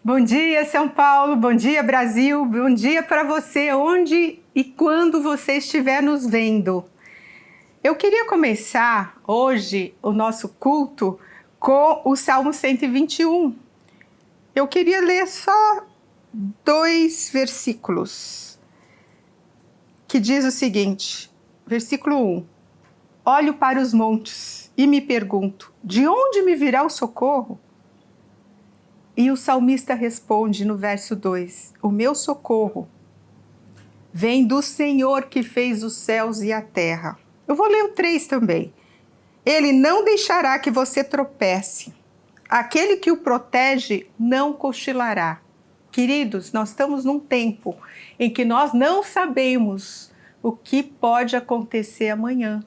Bom dia, São Paulo, bom dia, Brasil, bom dia para você, onde e quando você estiver nos vendo. Eu queria começar hoje o nosso culto com o Salmo 121. Eu queria ler só 2 versículos, que diz o seguinte, versículo 1. Olho para os montes e me pergunto, de onde me virá o socorro? E o salmista responde no verso 2, o meu socorro vem do Senhor que fez os céus e a terra. Eu vou ler o 3 também. Ele não deixará que você tropece. Aquele que o protege não cochilará. Queridos, nós estamos num tempo em que nós não sabemos o que pode acontecer amanhã.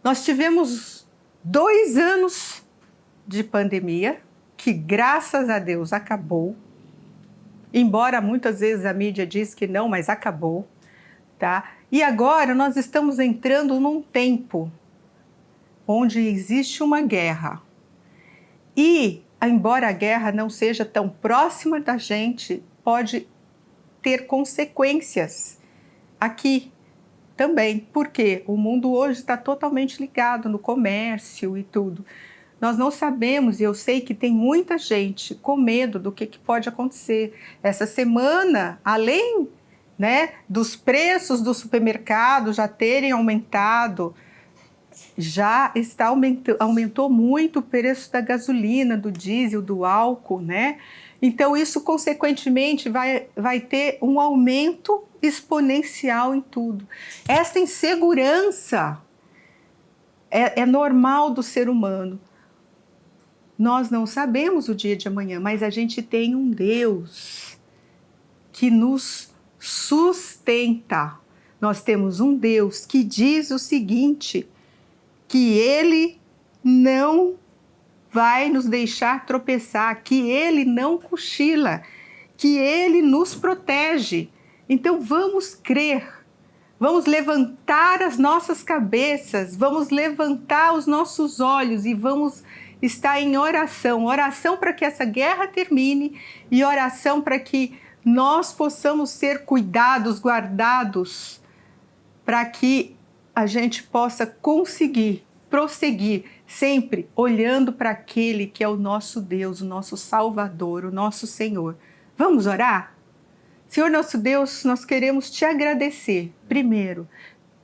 Nós tivemos 2 anos de pandemia, que graças a Deus acabou, embora muitas vezes a mídia diz que não, mas acabou, tá? E agora nós estamos entrando num tempo onde existe uma guerra. E, embora a guerra não seja tão próxima da gente, pode ter consequências aqui também, porque o mundo hoje está totalmente ligado no comércio e tudo. Nós não sabemos, e eu sei que tem muita gente com medo do que pode acontecer. Essa semana, além, dos preços do supermercado já terem aumentado, já aumentou muito o preço da gasolina, do diesel, do álcool, né? Então isso, consequentemente, vai ter um aumento exponencial em tudo. Essa insegurança é normal do ser humano. Nós não sabemos o dia de amanhã, mas a gente tem um Deus que nos sustenta. Nós temos um Deus que diz o seguinte, que Ele não vai nos deixar tropeçar, que Ele não cochila, que Ele nos protege. Então vamos crer, vamos levantar as nossas cabeças, vamos levantar os nossos olhos e vamos estar em oração. Oração para que essa guerra termine e oração para que nós possamos ser cuidados, guardados, para que a gente possa conseguir prosseguir, sempre olhando para aquele que é o nosso Deus, o nosso Salvador, o nosso Senhor. Vamos orar? Senhor nosso Deus, nós queremos te agradecer, primeiro,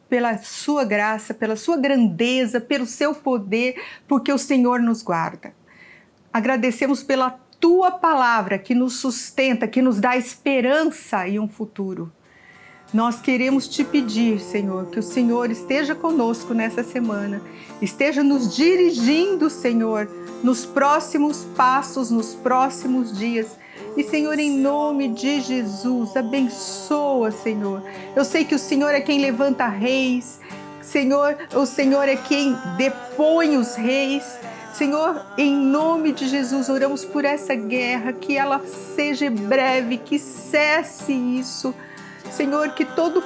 pela sua graça, pela sua grandeza, pelo seu poder, porque o Senhor nos guarda. Agradecemos pela tua palavra que nos sustenta, que nos dá esperança e um futuro. Nós queremos te pedir, Senhor, que o Senhor esteja conosco nessa semana, esteja nos dirigindo, Senhor, nos próximos passos, nos próximos dias. E, Senhor, em nome de Jesus, abençoa, Senhor. Eu sei que o Senhor é quem levanta reis, Senhor, o Senhor é quem depõe os reis. Senhor, em nome de Jesus, oramos por essa guerra, que ela seja breve, que cesse isso. Senhor, que todo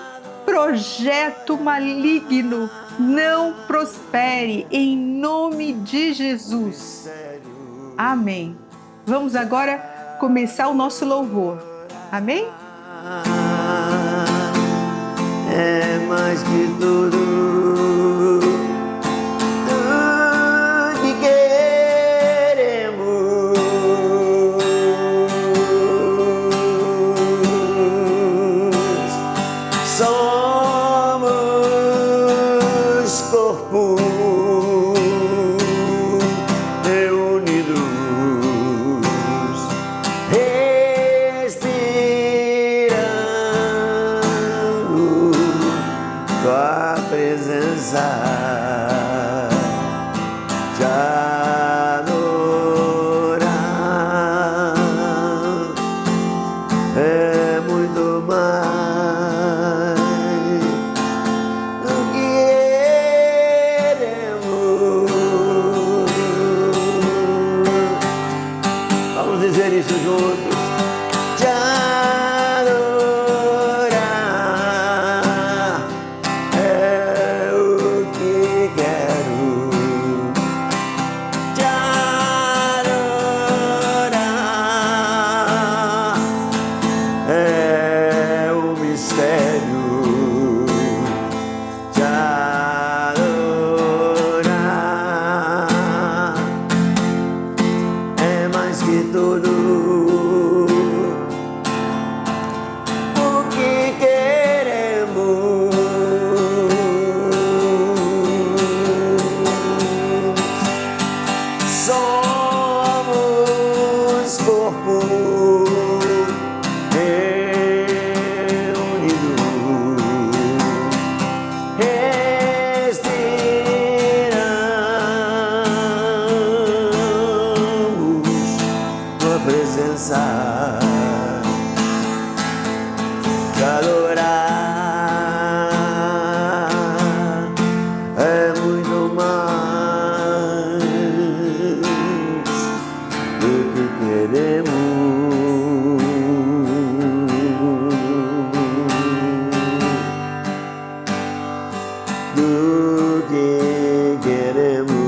projeto maligno não prospere, em nome de Jesus. Amém. Vamos agora começar o nosso louvor. Amém? É mais que tudo que queremos. Somos corpo reunidos, respirando tua presença, te adorar é muito mais do que queremos. Vamos dizer isso juntos. Te adorar é o que quero. Te adorar tudo o que queremos. Somos corpo presença, te adorar é muito mais do que queremos, do que queremos.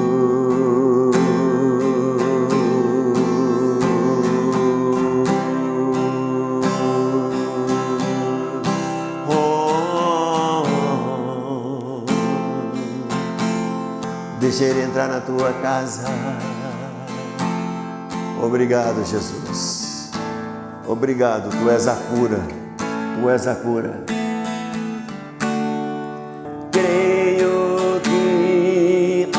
Deixa Ele entrar na tua casa. Obrigado, Jesus. Obrigado, Tu és a cura. Tu és a cura. Creio que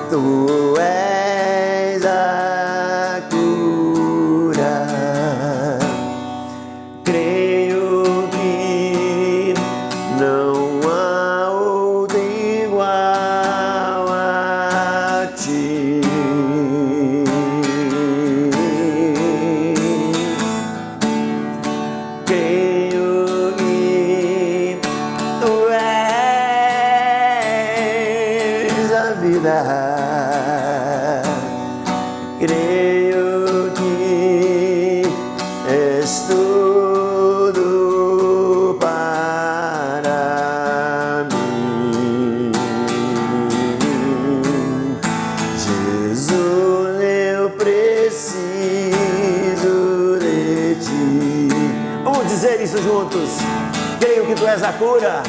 Tu és a cura. Creio que não há outro igual a Ti. Creio que Tu és a vida. Creio que és tudo para mim. Jesus, eu preciso de Ti. Vamos dizer isso juntos. Creio que Tu és a cura.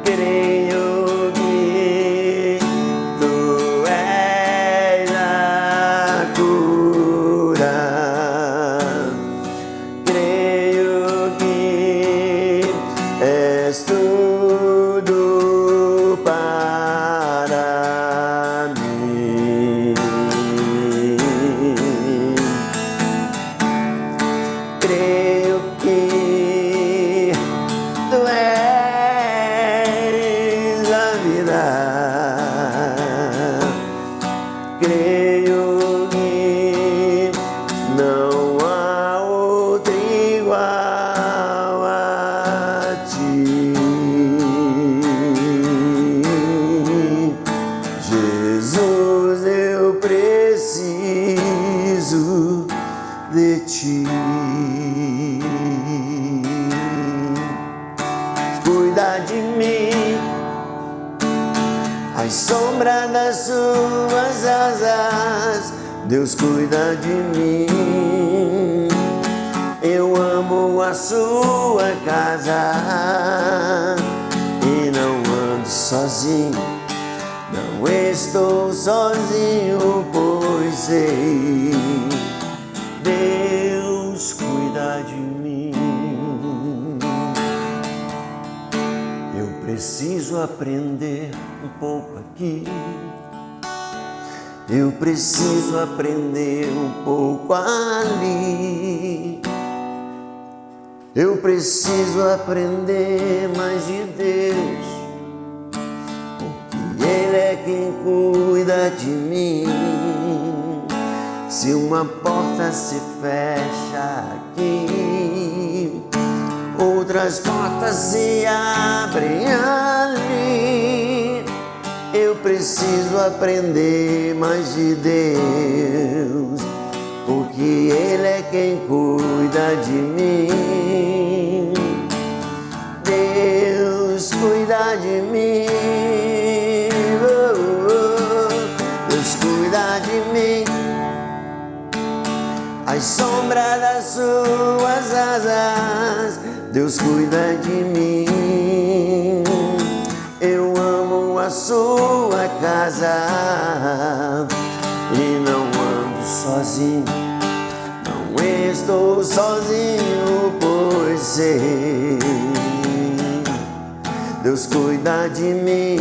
Creio que Tu és a cura. Creio que és tudo para mim. Creio que Tu és a vida. Creio que não há outro igual a Ti. Jesus, eu preciso de Ti. Cuida de mim, à sombra das Suas asas. Deus cuida de mim. Eu amo a Sua casa e não ando sozinho. Não estou sozinho, pois sei, Deus cuida de mim. Eu preciso aprender um pouco aqui. Eu preciso aprender um pouco ali. Eu preciso aprender mais de Deus, porque Ele é quem cuida de mim. Se uma porta se fecha aqui, outras portas se abrem ali. Eu preciso aprender mais de Deus, porque Ele é quem cuida de mim. Deus cuida de mim. Deus cuida de mim. À sombra das Suas asas, Deus cuida de mim. Eu amo a Sua casa e não ando sozinho, não estou sozinho, pois sei, Deus cuida de mim,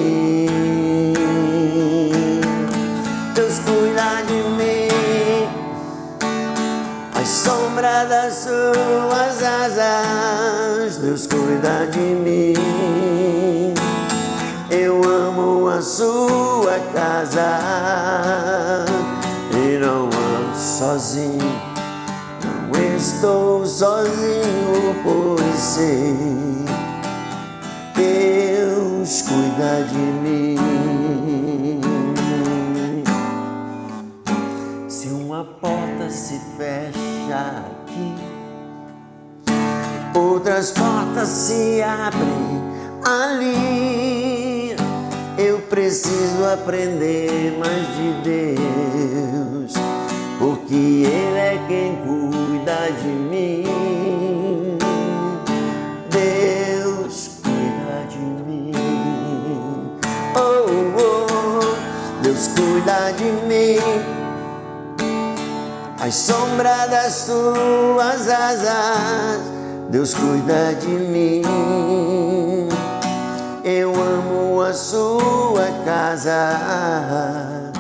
Deus cuida de mim, a sombra das suas asas, Deus cuida de mim. Eu amo a sua casa e não ando sozinho, não estou sozinho, pois sei, Deus cuida de mim. Se uma porta se fecha aqui, outras portas se abrem ali. Eu preciso aprender mais de Deus, porque Ele é quem cuida de mim. Deus cuida de mim. Oh, oh, Deus cuida de mim. A sombra das suas asas, Deus cuida de mim. Eu amo a sua casa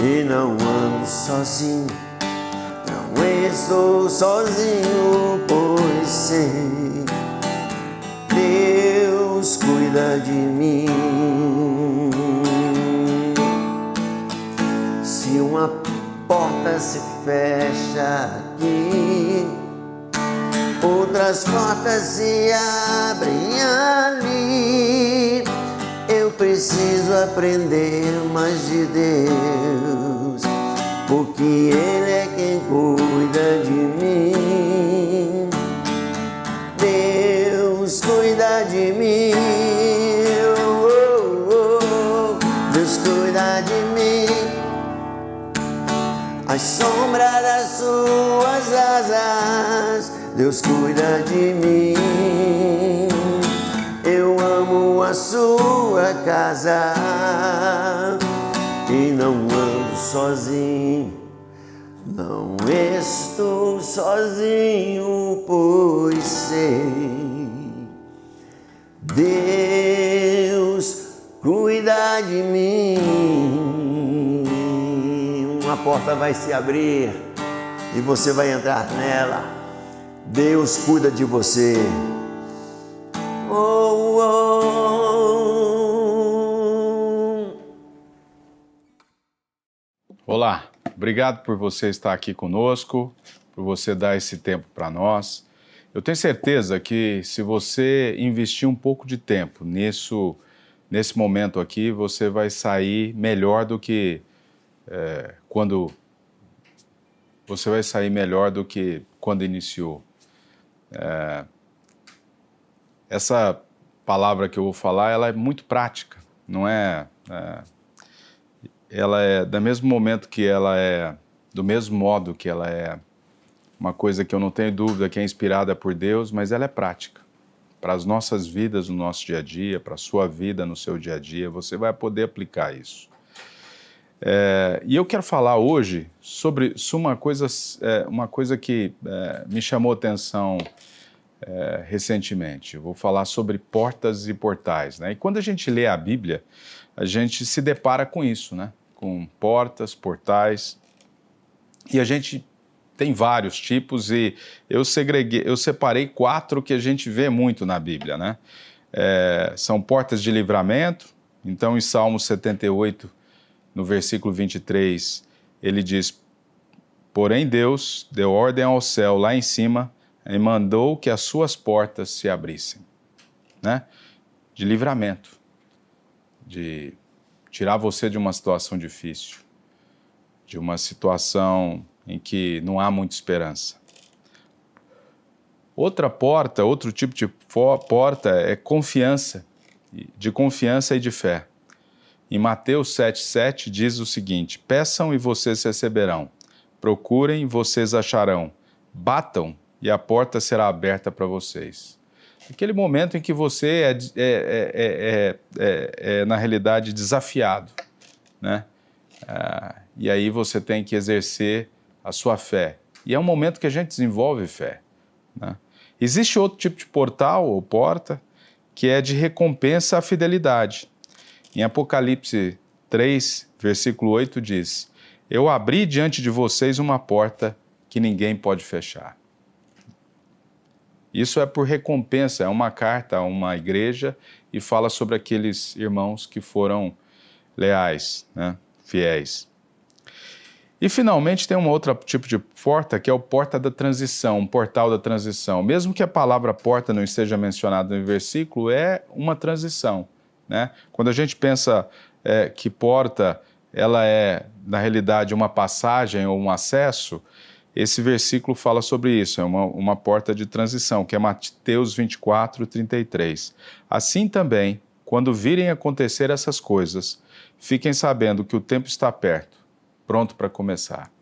e não ando sozinho, não estou sozinho, pois sei, Deus cuida de mim. Se uma porta se fecha aqui, outras portas se abrem ali. Eu preciso aprender mais de Deus, porque Ele é quem cuida de mim. Deus cuida de mim. Oh, oh, oh. Deus cuida de mim. A sombra das suas asas, Deus cuida de mim. Eu amo a sua casa e não ando sozinho, não estou sozinho, pois sei, Deus cuida de mim. Uma porta vai se abrir e você vai entrar nela. Deus cuida de você. Oh, oh. Olá, obrigado por você estar aqui conosco, por você dar esse tempo para nós. Eu tenho certeza que se você investir um pouco de tempo nesse momento aqui, você vai sair melhor do que quando iniciou. Essa palavra que eu vou falar, ela é muito prática, não é? Ela é do mesmo modo que ela é uma coisa que eu não tenho dúvida que é inspirada por Deus, mas ela é prática. Para as nossas vidas no nosso dia a dia, para a sua vida no seu dia a dia, você vai poder aplicar isso. E eu quero falar hoje sobre uma coisa que me chamou a atenção recentemente. Eu vou falar sobre portas e portais, né? E quando a gente lê a Bíblia, a gente se depara com isso, né? Com portas, portais, e a gente tem vários tipos, e eu separei 4 que a gente vê muito na Bíblia, né? São portas de livramento. Então, em Salmo 78, no versículo 23, ele diz: porém Deus deu ordem ao céu lá em cima e mandou que as suas portas se abrissem, né? De livramento, de tirar você de uma situação difícil, de uma situação em que não há muita esperança. Outro tipo de porta é de confiança e de fé. Em Mateus 7,7 diz o seguinte: peçam e vocês receberão, procurem e vocês acharão, batam e a porta será aberta para vocês. Aquele momento em que você na realidade, desafiado, né? E aí você tem que exercer a sua fé. E é um momento que a gente desenvolve fé, né? Existe outro tipo de portal ou porta, que é de recompensa à fidelidade. Em Apocalipse 3, versículo 8 diz: eu abri diante de vocês uma porta que ninguém pode fechar. Isso é por recompensa, é uma carta a uma igreja e fala sobre aqueles irmãos que foram leais, né? Fiéis. E finalmente tem um outro tipo de porta, que é o porta da transição, um portal da transição. Mesmo que a palavra porta não esteja mencionada no versículo, é uma transição, né? Quando a gente pensa que porta, ela é, na realidade, uma passagem ou um acesso, esse versículo fala sobre isso, é uma porta de transição, que é Mateus 24, 33. Assim também, quando virem acontecer essas coisas, fiquem sabendo que o tempo está perto, pronto para começar.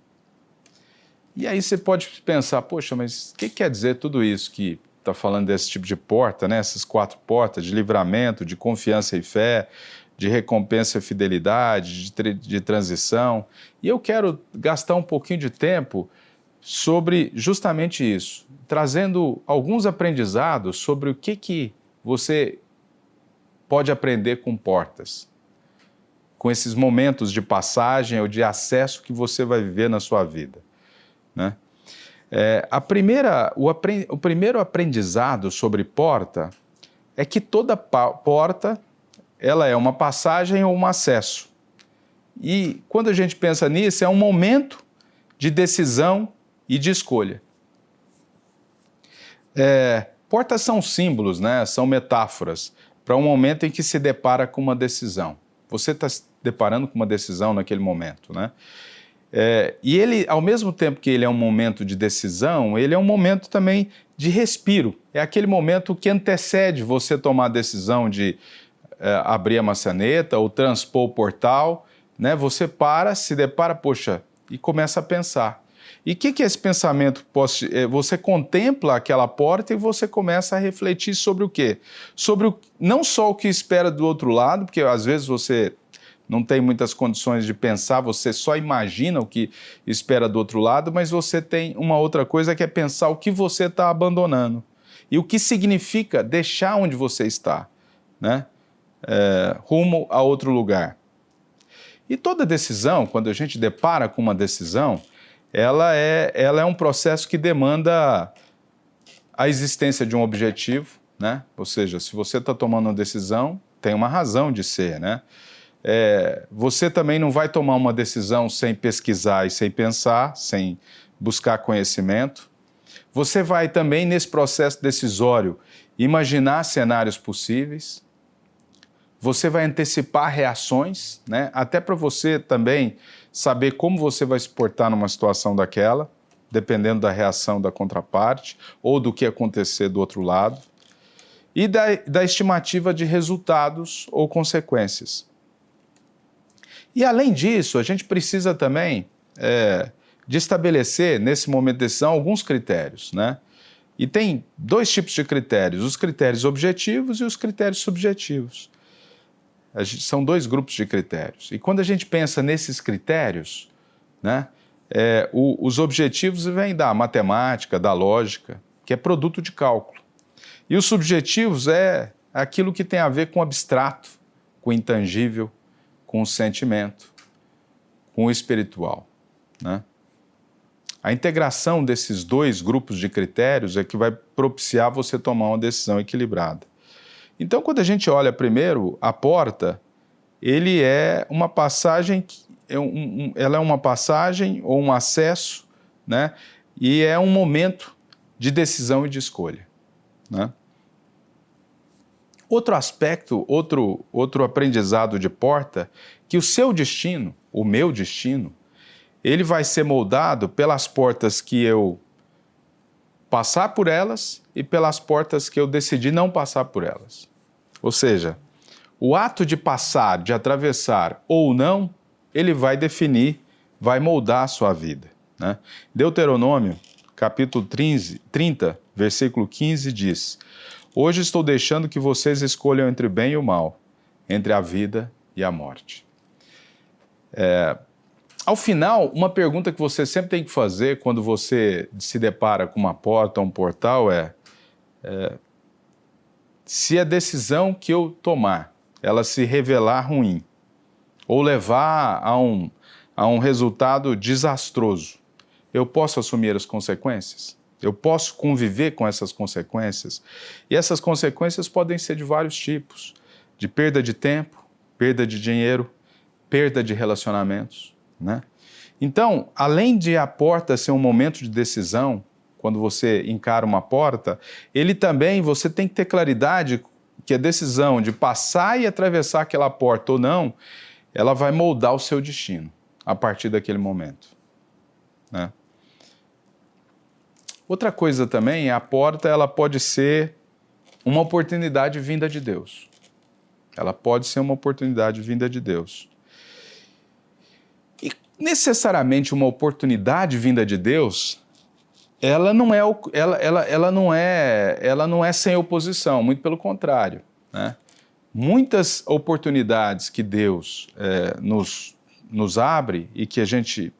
E aí você pode pensar, poxa, mas o que quer dizer tudo isso que está falando desse tipo de porta, né? Essas 4 portas de livramento, de confiança e fé, de recompensa e fidelidade, de transição. E eu quero gastar um pouquinho de tempo sobre justamente isso, trazendo alguns aprendizados sobre o que você pode aprender com portas, com esses momentos de passagem ou de acesso que você vai viver na sua vida, né? O primeiro aprendizado sobre porta é que toda porta ela é uma passagem ou um acesso. E quando a gente pensa nisso, é um momento de decisão e de escolha. Portas são símbolos, né? São metáforas para um momento em que se depara com uma decisão. Você está se deparando com uma decisão naquele momento, né? E ele, ao mesmo tempo que ele é um momento de decisão, ele é um momento também de respiro. É aquele momento que antecede você tomar a decisão de abrir a maçaneta ou transpor o portal, né? Você se depara, poxa, e começa a pensar. E o que é esse pensamento? Você contempla aquela porta e você começa a refletir sobre o quê? Não só o que espera do outro lado, porque às vezes você não tem muitas condições de pensar, você só imagina o que espera do outro lado, mas você tem uma outra coisa que é pensar o que você está abandonando. E o que significa deixar onde você está, né? Rumo a outro lugar. E toda decisão, quando a gente depara com uma decisão, ela é um processo que demanda a existência de um objetivo, né? Ou seja, se você está tomando uma decisão, tem uma razão de ser, né? Você também não vai tomar uma decisão sem pesquisar e sem pensar, sem buscar conhecimento. Você vai também, nesse processo decisório, imaginar cenários possíveis. Você vai antecipar reações, né? Até para você também saber como você vai se portar numa situação daquela, dependendo da reação da contraparte ou do que acontecer do outro lado. E da estimativa de resultados ou consequências. E além disso, a gente precisa também de estabelecer, nesse momento de decisão, alguns critérios, né? E tem 2 tipos de critérios, os critérios objetivos e os critérios subjetivos. São 2 grupos de critérios. E quando a gente pensa nesses critérios, né, os objetivos vêm da matemática, da lógica, que é produto de cálculo. E os subjetivos é aquilo que tem a ver com o abstrato, com o intangível, com o sentimento, com o espiritual, né? A integração desses 2 grupos de critérios é que vai propiciar você tomar uma decisão equilibrada. Então, quando a gente olha primeiro, a porta, ele é uma passagem, ela é uma passagem ou um acesso, né? E é um momento de decisão e de escolha, né? Outro aspecto, outro aprendizado de porta, que o seu destino, o meu destino, ele vai ser moldado pelas portas que eu passar por elas e pelas portas que eu decidi não passar por elas. Ou seja, o ato de passar, de atravessar ou não, ele vai definir, vai moldar a sua vida, né? Deuteronômio, capítulo 30, versículo 15 diz: hoje estou deixando que vocês escolham entre o bem e o mal, entre a vida e a morte. Ao final, uma pergunta que você sempre tem que fazer quando você se depara com uma porta ou um portal é se a decisão que eu tomar, ela se revelar ruim, ou levar a um resultado desastroso, eu posso assumir as consequências? Eu posso conviver com essas consequências? E essas consequências podem ser de vários tipos, de perda de tempo, perda de dinheiro, perda de relacionamentos, né? Então, além de a porta ser um momento de decisão, quando você encara uma porta, ele também, você tem que ter claridade que a decisão de passar e atravessar aquela porta ou não, ela vai moldar o seu destino a partir daquele momento, né? Outra coisa também, a porta ela pode ser uma oportunidade vinda de Deus. Ela pode ser uma oportunidade vinda de Deus. E necessariamente uma oportunidade vinda de Deus, ela não é sem oposição, muito pelo contrário, né? Muitas oportunidades que Deus nos abre e que a gente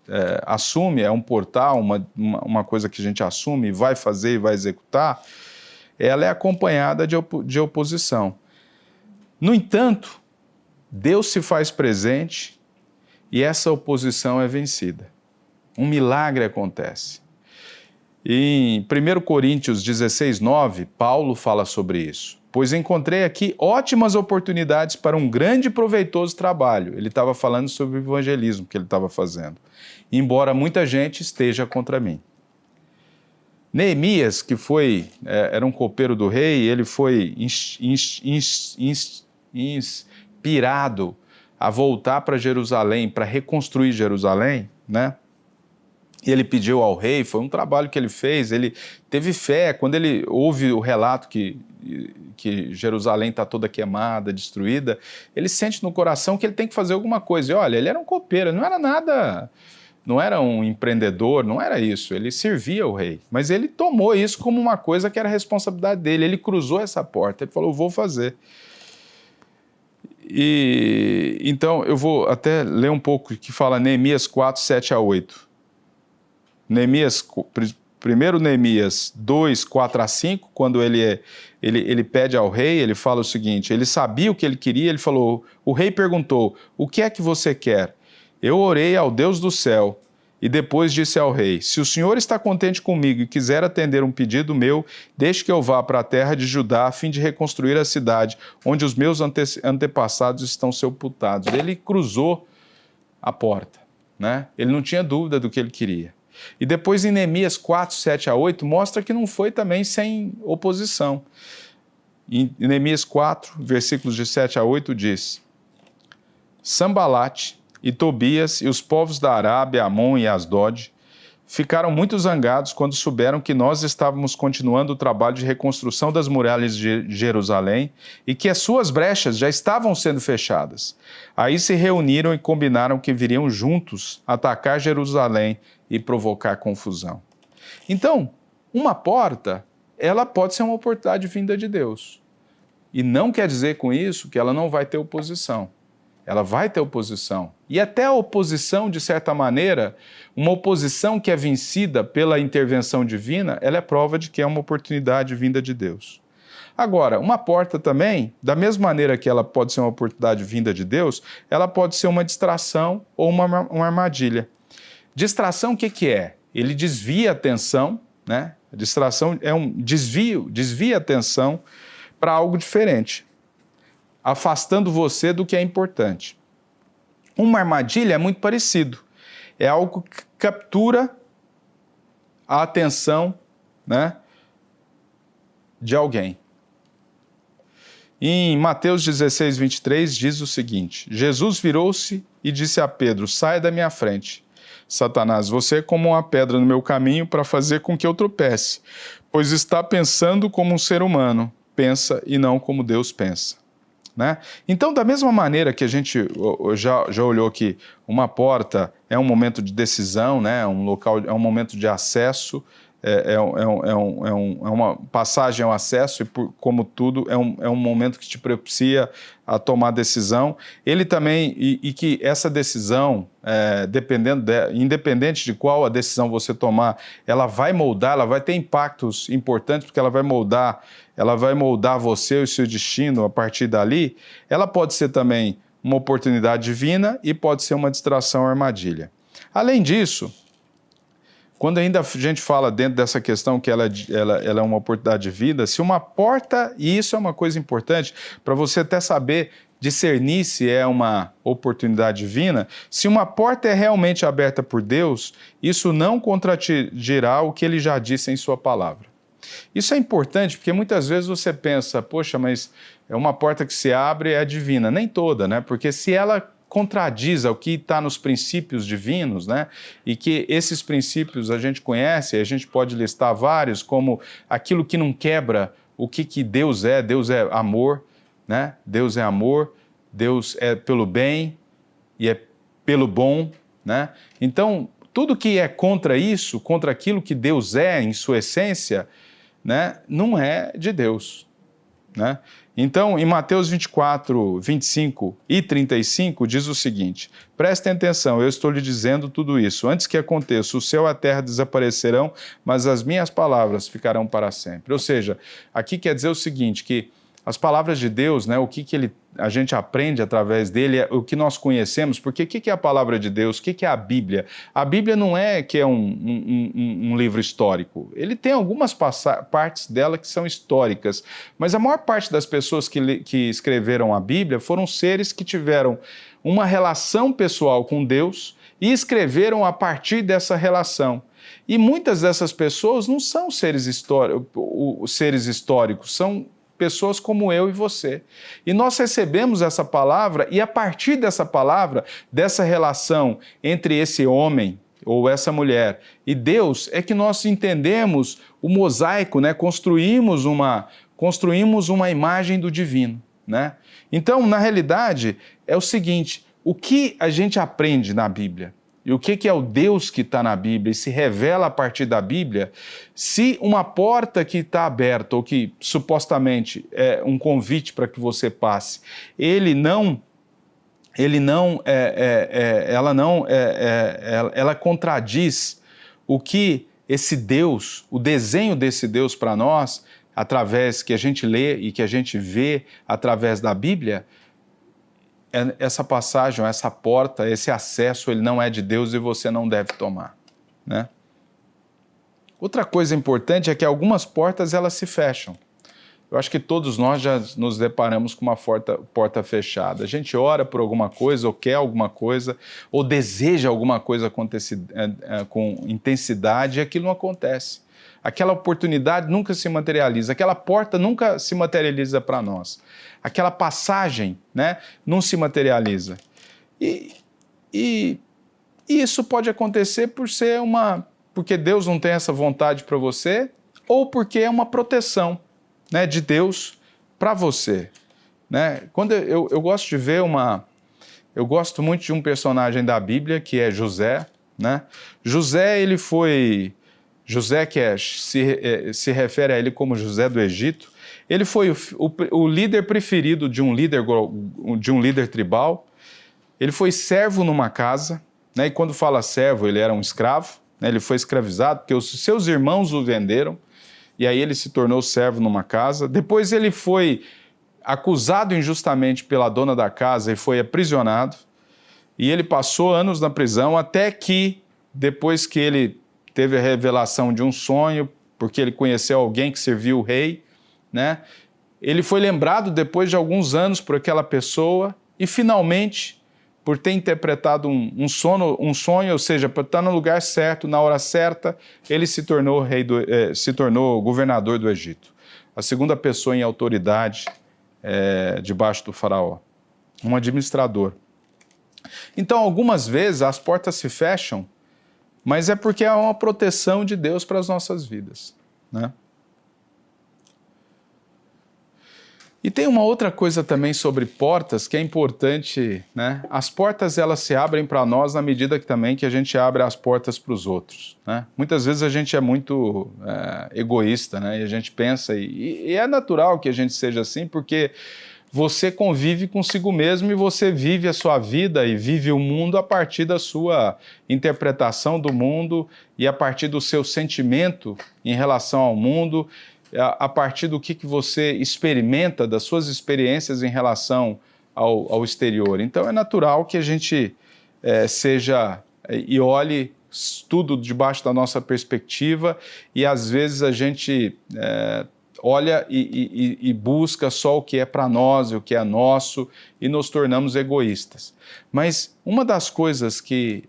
assume, é um portal, uma coisa que a gente assume, vai fazer e vai executar, ela é acompanhada de oposição. No entanto, Deus se faz presente e essa oposição é vencida. Um milagre acontece. Em 1 Coríntios 16:9, Paulo fala sobre isso. Pois encontrei aqui ótimas oportunidades para um grande e proveitoso trabalho. Ele estava falando sobre o evangelismo que ele estava fazendo, embora muita gente esteja contra mim. Neemias, que era um copeiro do rei, ele foi inspirado a voltar para Jerusalém, para reconstruir Jerusalém, né? E ele pediu ao rei, foi um trabalho que ele fez, ele teve fé. Quando ele ouve o relato que Jerusalém está toda queimada, destruída, ele sente no coração que ele tem que fazer alguma coisa. E olha, ele era um copeiro, não era nada, não era um empreendedor, não era isso, ele servia o rei. Mas ele tomou isso como uma coisa que era responsabilidade dele, ele cruzou essa porta, ele falou, vou fazer. E então eu vou até ler um pouco que fala Neemias 4, 7-8. Primeiro Neemias 2, 4-5, quando ele pede ao rei, ele fala o seguinte, ele sabia o que ele queria, ele falou, o rei perguntou, o que é que você quer? Eu orei ao Deus do céu e depois disse ao rei, se o senhor está contente comigo e quiser atender um pedido meu, deixe que eu vá para a terra de Judá a fim de reconstruir a cidade onde os meus antepassados estão sepultados. Ele cruzou a porta, né? Ele não tinha dúvida do que ele queria. E depois em Neemias 4, 7-8, mostra que não foi também sem oposição. Em Neemias 4, versículos de 7-8 diz, Sambalate e Tobias e os povos da Arábia, Amon e Asdod, ficaram muito zangados quando souberam que nós estávamos continuando o trabalho de reconstrução das muralhas de Jerusalém e que as suas brechas já estavam sendo fechadas. Aí se reuniram e combinaram que viriam juntos atacar Jerusalém e provocar confusão. Então, uma porta, ela pode ser uma oportunidade vinda de Deus. E não quer dizer com isso que ela não vai ter oposição. Ela vai ter oposição. E até a oposição, de certa maneira, uma oposição que é vencida pela intervenção divina, ela é prova de que é uma oportunidade vinda de Deus. Agora, uma porta também, da mesma maneira que ela pode ser uma oportunidade vinda de Deus, ela pode ser uma distração ou uma armadilha. Distração, o que é? Ele desvia a atenção, né? A distração é um desvia a atenção para algo diferente, afastando você do que é importante. Uma armadilha é muito parecido. É algo que captura a atenção, né, de alguém. Em Mateus 16, 23, diz o seguinte, Jesus virou-se e disse a Pedro, saia da minha frente, Satanás, você é como uma pedra no meu caminho para fazer com que eu tropece, pois está pensando como um ser humano pensa e não como Deus pensa. Né? Então, da mesma maneira que a gente já olhou que uma porta é um momento de decisão, né? Um local, é um momento de acesso, uma passagem ao acesso e, como tudo, é um momento que te propicia a tomar decisão. Ele também, e que essa decisão, independente de qual a decisão você tomar, ela vai moldar, ela vai ter impactos importantes, porque ela vai moldar você e o seu destino a partir dali. Ela pode ser também uma oportunidade divina e pode ser uma distração ou armadilha. Além disso, quando ainda a gente fala dentro dessa questão que ela é uma oportunidade de vida, se uma porta, e isso é uma coisa importante, para você até saber discernir se é uma oportunidade divina, se uma porta é realmente aberta por Deus, isso não contradirá o que ele já disse em sua palavra. Isso é importante porque muitas vezes você pensa, poxa, mas é uma porta que se abre, é divina. Nem toda, né? Porque se ela contradiz o que está nos princípios divinos, né? E que esses princípios a gente conhece, a gente pode listar vários, como aquilo que não quebra o que Deus é amor, né? Deus é amor, Deus é pelo bem e é pelo bom, né? Então, tudo que é contra isso, contra aquilo que Deus é em sua essência, né? Não é de Deus, né? Então, em Mateus 24, 25 e 35, diz o seguinte: prestem atenção, eu estou lhe dizendo tudo isso. Antes que aconteça, o céu e a terra desaparecerão, mas as minhas palavras ficarão para sempre. Ou seja, aqui quer dizer o seguinte, que as palavras de Deus, né, o que a gente aprende através dele, é o que nós conhecemos, porque o que é a palavra de Deus, o que é a Bíblia? A Bíblia não é que é um livro histórico, ele tem algumas partes dela que são históricas, mas a maior parte das pessoas que escreveram a Bíblia foram seres que tiveram uma relação pessoal com Deus e escreveram a partir dessa relação. E muitas dessas pessoas não são seres históricos, são pessoas como eu e você. E nós recebemos essa palavra e a partir dessa palavra, dessa relação entre esse homem ou essa mulher e Deus, é que nós entendemos o mosaico, né? Construímos uma imagem do divino, né? Então, na realidade, é o seguinte, o que a gente aprende na Bíblia? E o que é o Deus que está na Bíblia e se revela a partir da Bíblia, se uma porta que está aberta ou que supostamente é um convite para que você passe, ela contradiz o que esse Deus, o desenho desse Deus para nós, através que a gente lê e que a gente vê através da Bíblia, essa passagem, essa porta, esse acesso, ele não é de Deus e você não deve tomar, né? Outra coisa importante é que algumas portas, elas se fecham. Eu acho que todos nós já nos deparamos com uma porta fechada. A gente ora por alguma coisa, ou quer alguma coisa, ou deseja alguma coisa acontecer com intensidade, e aquilo não acontece. Aquela oportunidade nunca se materializa, aquela porta nunca se materializa para nós. Aquela passagem, né, não se materializa. E isso pode acontecer porque Deus não tem essa vontade para você, ou porque é uma proteção, né, de Deus para você. Né? Quando eu gosto de ver eu gosto muito de um personagem da Bíblia, que é José. Né? José, se refere a ele como José do Egito. Ele foi o líder preferido de um líder tribal. Ele foi servo numa casa, né? E quando fala servo, ele era um escravo, né? Ele foi escravizado porque os seus irmãos o venderam, e aí ele se tornou servo numa casa. Depois ele foi acusado injustamente pela dona da casa e foi aprisionado, e ele passou anos na prisão até que, depois que ele teve a revelação de um sonho, porque ele conheceu alguém que serviu o rei, né? Ele foi lembrado depois de alguns anos por aquela pessoa e finalmente, por ter interpretado um sonho, ou seja, por estar no lugar certo, na hora certa, ele se tornou governador do Egito. A segunda pessoa em autoridade debaixo do faraó, um administrador. Então, algumas vezes as portas se fecham, mas é porque há uma proteção de Deus para as nossas vidas, né? E tem uma outra coisa também sobre portas que é importante, né? As portas, elas se abrem para nós na medida que também que a gente abre as portas para os outros, né? Muitas vezes a gente é muito egoísta, né? E a gente pensa, e é natural que a gente seja assim, porque você convive consigo mesmo e você vive a sua vida e vive o mundo a partir da sua interpretação do mundo e a partir do seu sentimento em relação ao mundo, a partir do que você experimenta, das suas experiências em relação ao exterior. Então é natural que a gente seja e olhe tudo debaixo da nossa perspectiva e às vezes a gente olha e busca só o que é para nós, o que é nosso e nos tornamos egoístas. Mas uma das coisas que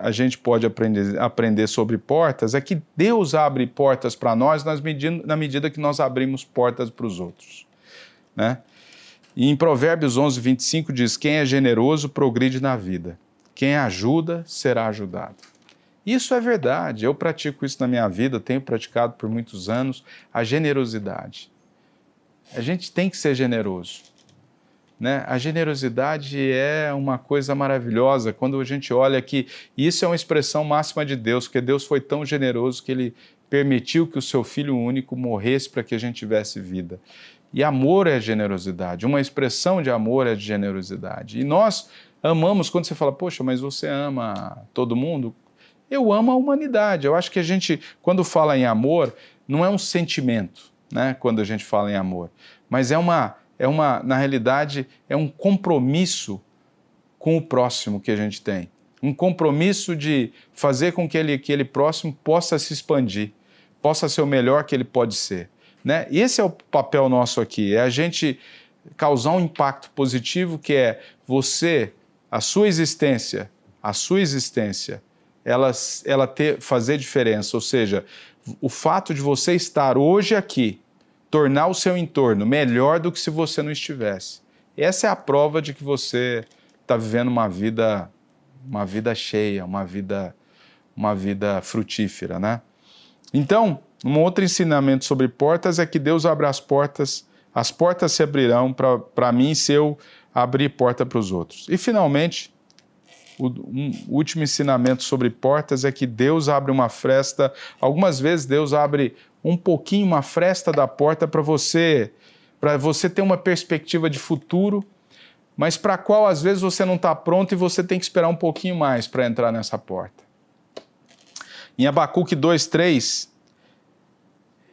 a gente pode aprender sobre portas é que Deus abre portas para nós na medida que nós abrimos portas para os outros, né? E em Provérbios 11, 25 diz: quem é generoso progride na vida, quem ajuda será ajudado. Isso é verdade, eu pratico isso na minha vida, tenho praticado por muitos anos, a generosidade. A gente tem que ser generoso, né? A generosidade é uma coisa maravilhosa, quando a gente olha que isso é uma expressão máxima de Deus, porque Deus foi tão generoso que Ele permitiu que o seu Filho único morresse para que a gente tivesse vida. E amor é generosidade, uma expressão de amor é de generosidade. E nós amamos, quando você fala, poxa, mas você ama todo mundo? Eu amo a humanidade. Eu acho que a gente, quando fala em amor, não é um sentimento, né? Quando a gente fala em amor, mas na realidade, é um compromisso com o próximo que a gente tem. Um compromisso de fazer com que aquele próximo possa se expandir, possa ser o melhor que ele pode ser, né? E esse é o papel nosso aqui, é a gente causar um impacto positivo, que é você, a sua existência, fazer diferença, ou seja, o fato de você estar hoje aqui, tornar o seu entorno melhor do que se você não estivesse. Essa é a prova de que você está vivendo uma vida cheia, uma vida frutífera, né? Então, um outro ensinamento sobre portas é que Deus abre as portas se abrirão para mim se eu abrir porta para os outros. E finalmente, o último ensinamento sobre portas é que Deus abre uma fresta, algumas vezes Deus abre um pouquinho uma fresta da porta para você ter uma perspectiva de futuro, mas para a qual às vezes você não está pronto e você tem que esperar um pouquinho mais para entrar nessa porta. Em Abacuque 2:3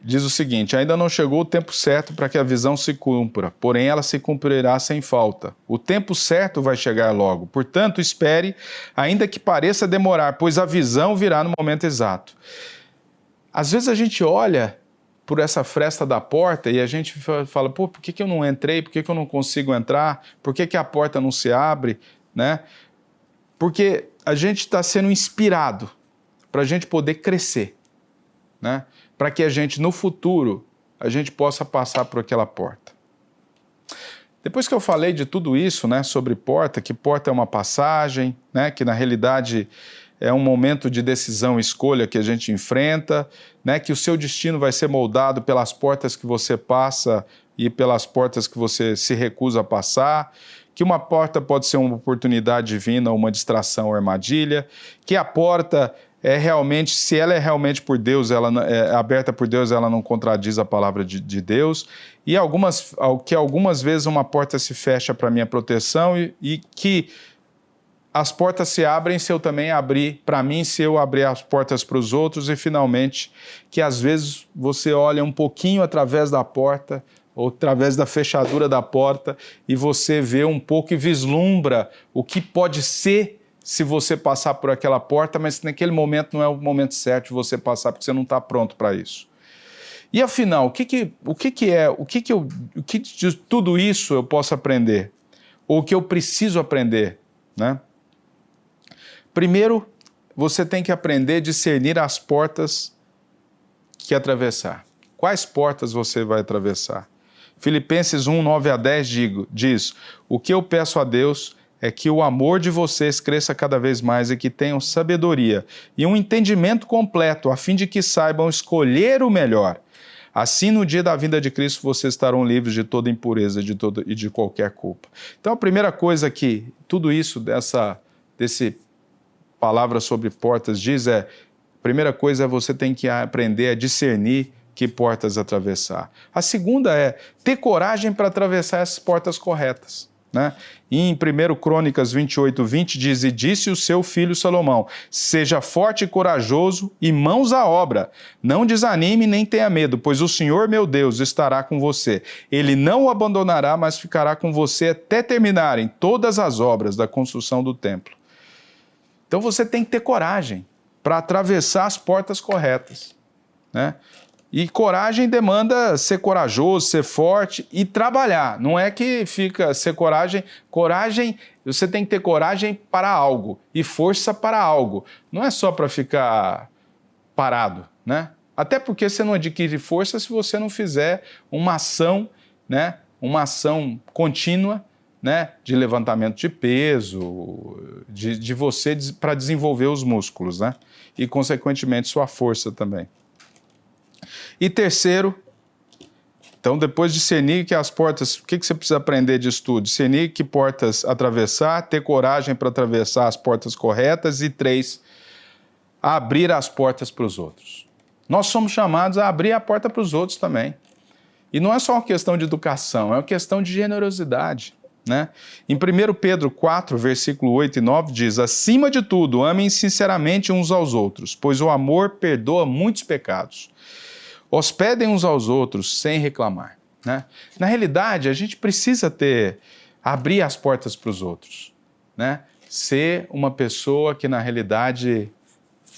diz o seguinte: ainda não chegou o tempo certo para que a visão se cumpra, porém ela se cumprirá sem falta. O tempo certo vai chegar logo, portanto espere, ainda que pareça demorar, pois a visão virá no momento exato. Às vezes a gente olha por essa fresta da porta e a gente fala, pô, por que eu não entrei? Por que eu não consigo entrar? Por que a porta não se abre? Né? Porque a gente está sendo inspirado para a gente poder crescer, né? Para que a gente, no futuro, a gente possa passar por aquela porta. Depois que eu falei de tudo isso, né, sobre porta, que porta é uma passagem, né, que na realidade é um momento de decisão e escolha que a gente enfrenta, né, que o seu destino vai ser moldado pelas portas que você passa e pelas portas que você se recusa a passar, que uma porta pode ser uma oportunidade divina ou uma distração ou armadilha, que a porta é realmente, se ela é realmente por Deus, ela é aberta por Deus, ela não contradiz a palavra de Deus, e que algumas vezes uma porta se fecha para minha proteção e que as portas se abrem se eu também abrir para mim, se eu abrir as portas para os outros, e finalmente que às vezes você olha um pouquinho através da porta ou através da fechadura da porta e você vê um pouco e vislumbra o que pode ser se você passar por aquela porta, mas naquele momento não é o momento certo de você passar, porque você não está pronto para isso. E afinal, o que de tudo isso eu posso aprender? Ou o que eu preciso aprender, né? Primeiro, você tem que aprender a discernir as portas que atravessar. Quais portas você vai atravessar? Filipenses 1, 9-10 diz: o que eu peço a Deus é que o amor de vocês cresça cada vez mais e que tenham sabedoria e um entendimento completo, a fim de que saibam escolher o melhor, Assim, no dia da vinda de Cristo, vocês estarão livres de toda impureza e de qualquer culpa. Então, a primeira coisa que tudo isso desse palavra sobre portas diz a primeira coisa é você tem que aprender a discernir que portas atravessar. A segunda é ter coragem para atravessar essas portas corretas. Né? Em 1 Crônicas 28:20 diz, e disse o seu filho Salomão, seja forte e corajoso e mãos à obra, não desanime nem tenha medo, pois o Senhor meu Deus estará com você. Ele não o abandonará, mas ficará com você até terminarem todas as obras da construção do templo. Então você tem que ter coragem para atravessar as portas corretas, né? E coragem demanda ser corajoso, ser forte e trabalhar. Não é que fica ser coragem, você tem que ter coragem para algo e força para algo. Não é só para ficar parado, né? Até porque você não adquire força se você não fizer uma ação, né? Uma ação contínua, né? De levantamento de peso, de você para desenvolver os músculos, né? E consequentemente sua força também. E terceiro, então depois de discernir que as portas, o que você precisa aprender de estudo? Discernir que portas atravessar, ter coragem para atravessar as portas corretas e 3, abrir as portas para os outros. Nós somos chamados a abrir a porta para os outros também. E não é só uma questão de educação, é uma questão de generosidade. Né? Em 1 Pedro 4, versículo 8 e 9 diz, acima de tudo, amem sinceramente uns aos outros, pois o amor perdoa muitos pecados. Hospedem uns aos outros sem reclamar. Né? Na realidade, a gente precisa abrir as portas para os outros. Né? Ser uma pessoa que, na realidade,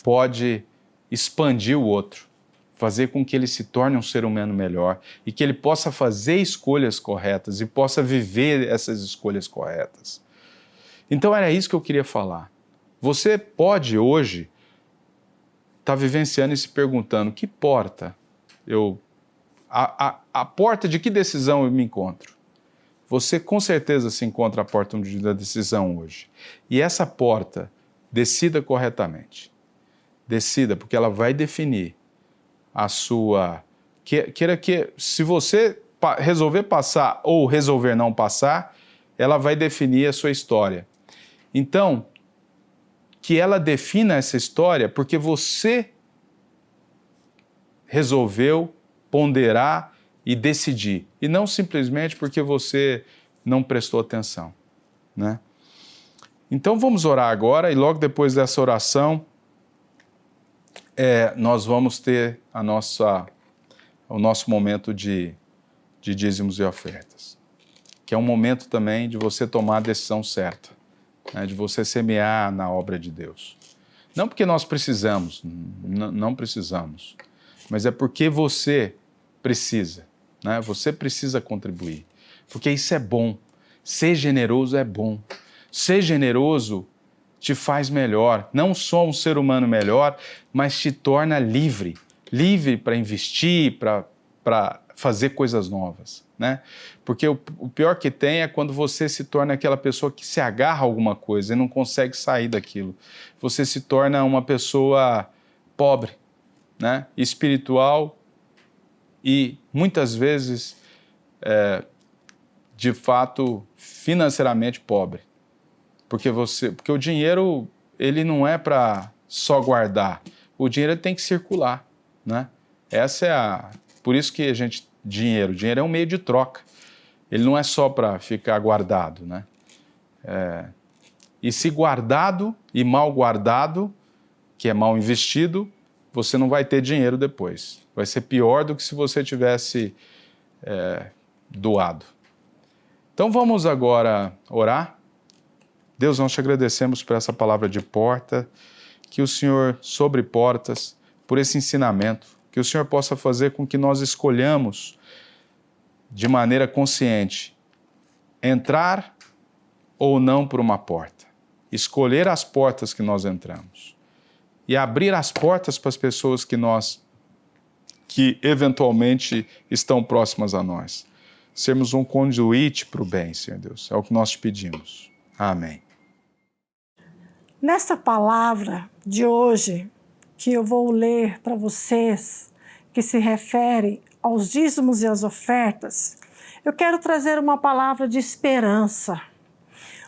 pode expandir o outro, fazer com que ele se torne um ser humano melhor e que ele possa fazer escolhas corretas e possa viver essas escolhas corretas. Então, era isso que eu queria falar. Você pode, hoje, estar vivenciando e se perguntando, que porta a porta de que decisão eu me encontro? Você com certeza se encontra à porta da decisão hoje. E essa porta, decida corretamente. Decida, porque ela vai definir a sua... Queira que, se você resolver passar ou resolver não passar, ela vai definir a sua história. Então, que ela defina essa história porque você resolveu ponderar e decidir, e não simplesmente porque você não prestou atenção, né? Então vamos orar agora e logo depois dessa oração nós vamos ter o nosso momento de dízimos e ofertas, que é um momento também de você tomar a decisão certa, né? De você semear na obra de Deus. Não porque nós precisamos, não precisamos, mas é porque você precisa, né? Você precisa contribuir, porque isso é bom. Ser generoso é bom. Ser generoso te faz melhor, não só um ser humano melhor, mas te torna livre. Livre para investir, para fazer coisas novas, né? Porque o pior que tem é quando você se torna aquela pessoa que se agarra a alguma coisa e não consegue sair daquilo. Você se torna uma pessoa pobre, né? Espiritual e muitas vezes, de fato, financeiramente pobre. Porque o dinheiro, ele não é para só guardar. O dinheiro tem que circular, né? Por isso que dinheiro é um meio de troca. Ele não é só para ficar guardado, né? E se guardado e mal guardado, que é mal investido, você não vai ter dinheiro depois. Vai ser pior do que se você tivesse doado. Então vamos agora orar. Deus, nós te agradecemos por essa palavra de porta, que o Senhor, sobre portas, por esse ensinamento, que o Senhor possa fazer com que nós escolhamos de maneira consciente entrar ou não por uma porta. Escolher as portas que nós entramos. E abrir as portas para as pessoas que eventualmente estão próximas a nós. Sermos um conduíte para o bem, Senhor Deus. É o que nós te pedimos. Amém. Nessa palavra de hoje, que eu vou ler para vocês, que se refere aos dízimos e às ofertas, eu quero trazer uma palavra de esperança,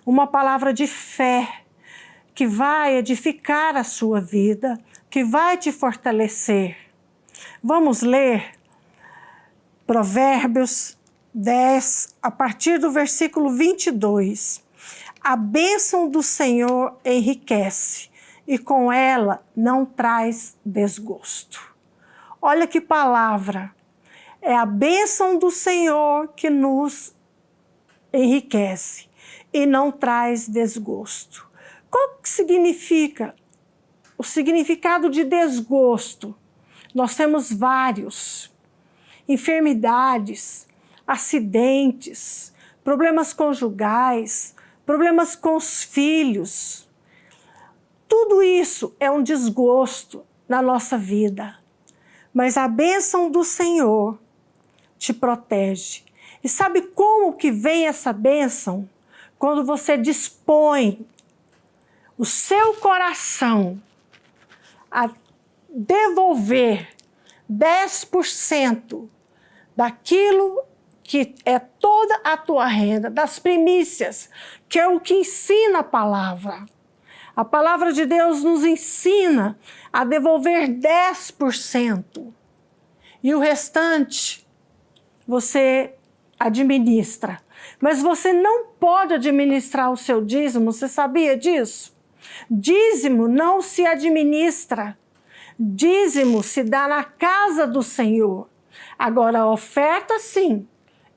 uma palavra de fé, que vai edificar a sua vida, que vai te fortalecer. Vamos ler Provérbios 10, a partir do versículo 22. A bênção do Senhor enriquece, e com ela não traz desgosto. Olha que palavra! É a bênção do Senhor que nos enriquece e não traz desgosto. Qual que significa? O significado de desgosto. Nós temos vários. Enfermidades, acidentes, problemas conjugais, problemas com os filhos. Tudo isso é um desgosto na nossa vida. Mas a bênção do Senhor te protege. E sabe como que vem essa bênção? Quando você dispõe o seu coração a devolver 10% daquilo que é toda a tua renda, das primícias, que é o que ensina a palavra. A palavra de Deus nos ensina a devolver 10%. E o restante você administra. Mas você não pode administrar o seu dízimo, você sabia disso? Dízimo não se administra. Dízimo se dá na casa do Senhor. Agora, a oferta, sim,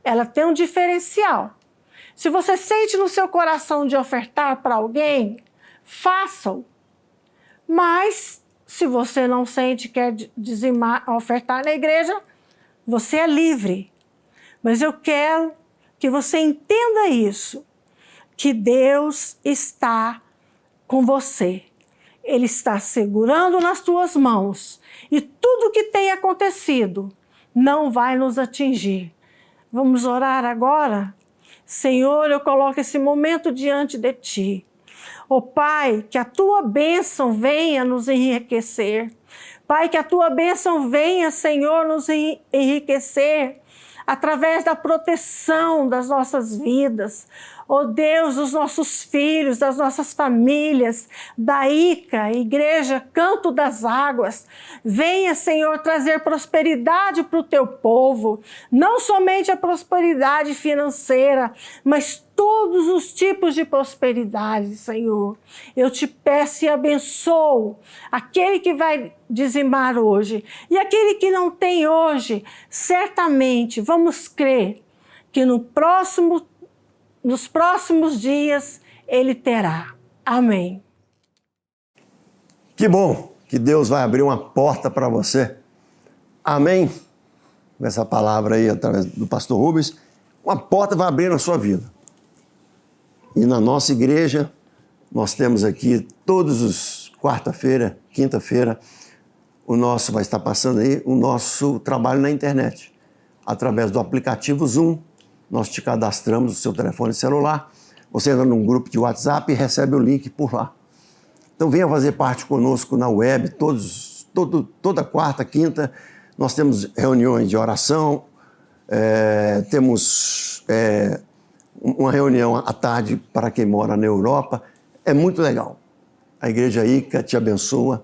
ela tem um diferencial. Se você sente no seu coração de ofertar para alguém, faça-o. Mas, se você não sente que quer dizimar, ofertar na igreja, você é livre. Mas eu quero que você entenda isso, que Deus está com você. Ele está segurando nas tuas mãos. E tudo que tem acontecido não vai nos atingir. Vamos orar agora? Senhor, eu coloco esse momento diante de Ti. Ó Pai, que a Tua bênção venha nos enriquecer. Pai, que a Tua bênção venha, Senhor, nos enriquecer através da proteção das nossas vidas. Ó Deus, dos nossos filhos, das nossas famílias, da ICA, Igreja Canto das Águas. Venha, Senhor, trazer prosperidade para o Teu povo. Não somente a prosperidade financeira, mas todos os tipos de prosperidade, Senhor. Eu te peço e abençoo aquele que vai dizimar hoje. E aquele que não tem hoje, certamente, vamos crer que nos próximos dias ele terá. Amém. Que bom que Deus vai abrir uma porta para você. Amém? Com essa palavra aí, através do pastor Rubens, uma porta vai abrir na sua vida. E na nossa igreja, nós temos aqui todos os quarta-feira, quinta-feira, vai estar passando aí o nosso trabalho na internet. Através do aplicativo Zoom, nós te cadastramos no seu telefone celular, você entra num grupo de WhatsApp e recebe o link por lá. Então venha fazer parte conosco na web, toda quarta, quinta, nós temos reuniões de oração, temos uma reunião à tarde para quem mora na Europa. É muito legal. A Igreja ICA te abençoa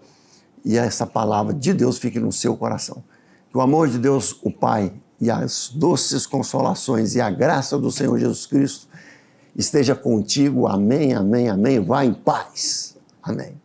e essa palavra de Deus fique no seu coração. Que o amor de Deus, o Pai, e as doces consolações e a graça do Senhor Jesus Cristo esteja contigo. Amém, amém, amém. Vá em paz. Amém.